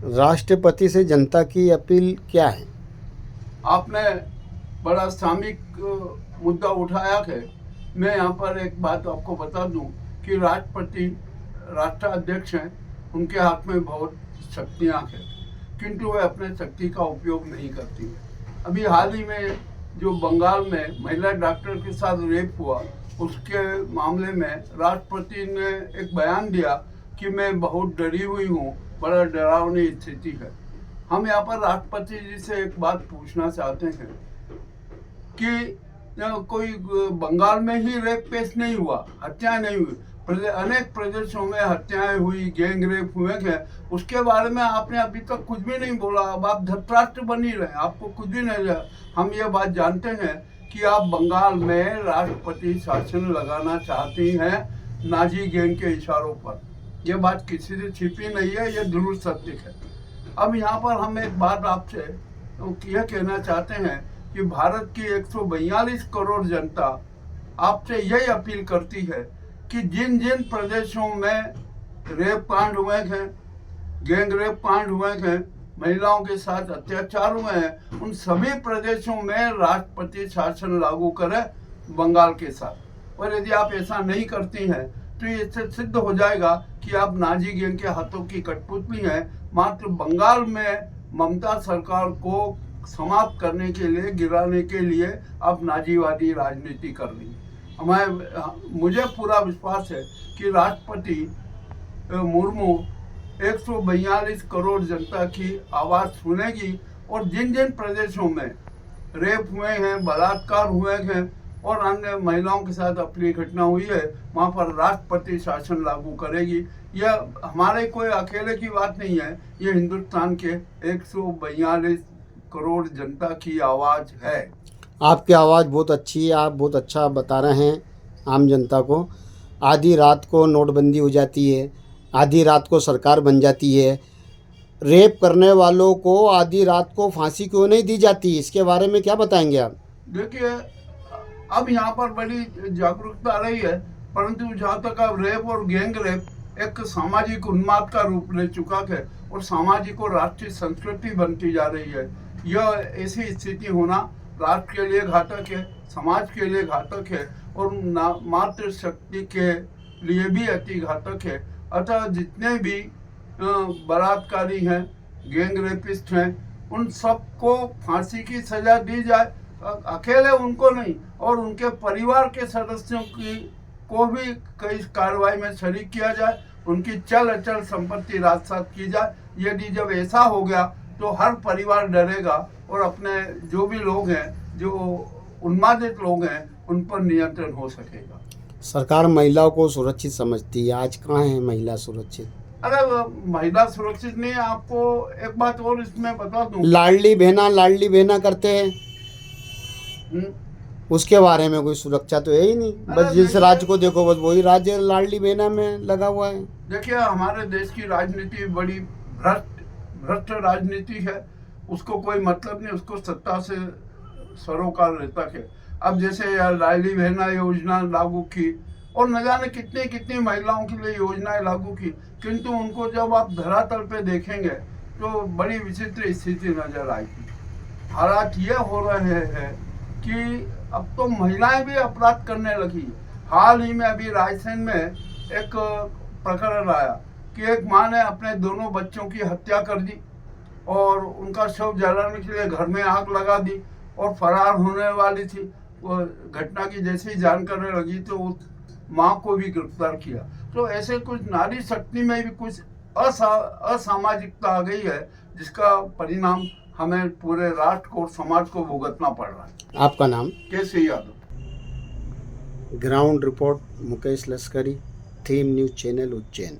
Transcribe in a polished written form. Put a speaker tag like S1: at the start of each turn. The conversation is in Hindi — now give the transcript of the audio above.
S1: राष्ट्रपति से जनता की अपील क्या है?
S2: आपने बड़ा सामयिक मुद्दा उठाया है। मैं यहाँ पर एक बात आपको बता दूं कि राष्ट्रपति राष्ट्राध्यक्ष हैं, उनके हाथ में बहुत शक्तियाँ हैं, किंतु वे अपने शक्ति का उपयोग नहीं करती है। अभी हाल ही में जो बंगाल में महिला डॉक्टर के साथ रेप हुआ, उसके मामले में राष्ट्रपति ने एक बयान दिया कि मैं बहुत डरी हुई हूँ, बड़ा डरावनी स्थिति है। हम यहाँ पर राष्ट्रपति जी से एक बात पूछना चाहते हैं कि कोई बंगाल में ही रेप पेश नहीं हुआ, हत्याएं नहीं हुई, अनेक प्रदेशों में हत्याएं हुई, गैंग रेप हुए हैं, उसके बारे में आपने अभी तक कुछ भी नहीं बोला। अब आप धृतराष्ट्र बन ही रहे, आपको कुछ भी नहीं रहा। हम ये बात जानते हैं कि आप बंगाल में राष्ट्रपति शासन लगाना चाहती हैं नाजी गैंग के इशारों पर। यह बात किसी से छिपी नहीं है, यह ध्रुव सत्य है। अब यहाँ पर हम एक बात आपसे यह कहना चाहते हैं कि भारत की 142 करोड़ जनता आपसे यही अपील करती है कि जिन जिन प्रदेशों में रेप कांड हुए हैं, गैंग रेप कांड हुए हैं, महिलाओं के साथ अत्याचार हुए हैं, उन सभी प्रदेशों में राष्ट्रपति शासन लागू करें बंगाल के साथ। और यदि आप ऐसा नहीं करती हैं तो इससे सिद्ध हो जाएगा कि आप नाजी गैंग के हाथों की कठपुतली हैं। मात्र बंगाल में ममता सरकार को समाप्त करने के लिए, गिराने के लिए आप नाजीवादी राजनीति कर रही हैं। मुझे पूरा विश्वास है कि राष्ट्रपति मुर्मू 142 करोड़ जनता की आवाज़ सुनेगी और जिन जिन प्रदेशों में रेप हुए हैं, बलात्कार हुए हैं और अन्य महिलाओं के साथ अपनी घटना हुई है, वहाँ पर राष्ट्रपति शासन लागू करेगी। यह हमारे कोई अकेले की बात नहीं है, यह हिंदुस्तान के 142 करोड़ जनता की आवाज़ है।
S1: आपकी आवाज़ बहुत अच्छी है, आप बहुत अच्छा बता रहे हैं आम जनता को। आधी रात को नोटबंदी हो जाती है, आधी रात को सरकार बन जाती है, रेप करने वालों को आधी रात को फांसी क्यों नहीं दी जाती, इसके बारे में क्या बताएंगे आप?
S2: देखिए, अब यहाँ पर बड़ी जागरूकता रही है, परंतु जहाँ तक अब रेप और गैंग रेप एक सामाजिक उन्माद का रूप ले चुका है और सामाजिक और राष्ट्रीय संस्कृति बनती जा रही है। यह ऐसी स्थिति होना राष्ट्र के लिए घातक है, समाज के लिए घातक है और मातृ शक्ति के लिए भी अति घातक है। अतः जितने भी बलात्कारी हैं, गैंग रेपिस्ट हैं, उन सबको फांसी की सजा दी जाए। अकेले उनको नहीं और उनके परिवार के सदस्यों को भी कई कार्रवाई में शरीक किया जाए, उनकी चल अचल संपत्ति राजसात की जाए। यदि जब ऐसा हो गया तो हर परिवार डरेगा और अपने जो भी लोग हैं, जो उन्मादित लोग हैं, उन पर नियंत्रण हो सकेगा।
S1: सरकार महिलाओं को सुरक्षित समझती है, आज कहाँ है महिला सुरक्षित?
S2: अरे महिला सुरक्षित नहीं है। आपको एक बात और इसमें बता दूं,
S1: लाडली बहना करते हैं, उसके बारे में कोई सुरक्षा तो है ही नहीं। बस जिस राज्य को देखो बस वही राज्य लाडली बहना में लगा हुआ है।
S2: देखिए, हमारे देश की राजनीति बड़ी भ्रष्ट राजनीति है। उसको कोई मतलब नहीं, उसको सत्ता से सरोकार रहता है। अब जैसे लाडली बहना योजना लागू की और न जाने कितनी कितनी महिलाओं के लिए योजनाएं लागू की, किंतु उनको जब आप धरातल पे देखेंगे तो बड़ी विचित्र स्थिति नजर आएगी। हालात ये हो रहे हैं कि अब तो महिलाएं भी अपराध करने लगी। हाल ही में अभी रायसेन में एक प्रकरण आया कि एक माँ ने अपने दोनों बच्चों की हत्या कर दी और उनका शव जलाने के लिए घर में आग लगा दी और फरार होने वाली थी। वो घटना की जैसे ही जानकारी लगी तो उस माँ को भी गिरफ्तार किया। तो ऐसे कुछ नारी शक्ति में भी कुछ असामाजिकता आ गई है, जिसका परिणाम हमें पूरे राष्ट्र को और समाज को भुगतना पड़ रहा है।
S1: आपका नाम?
S2: केसी यादव।
S1: ग्राउंड रिपोर्ट मुकेश लश्करी, थीम न्यूज़ चैनल उज्जैन।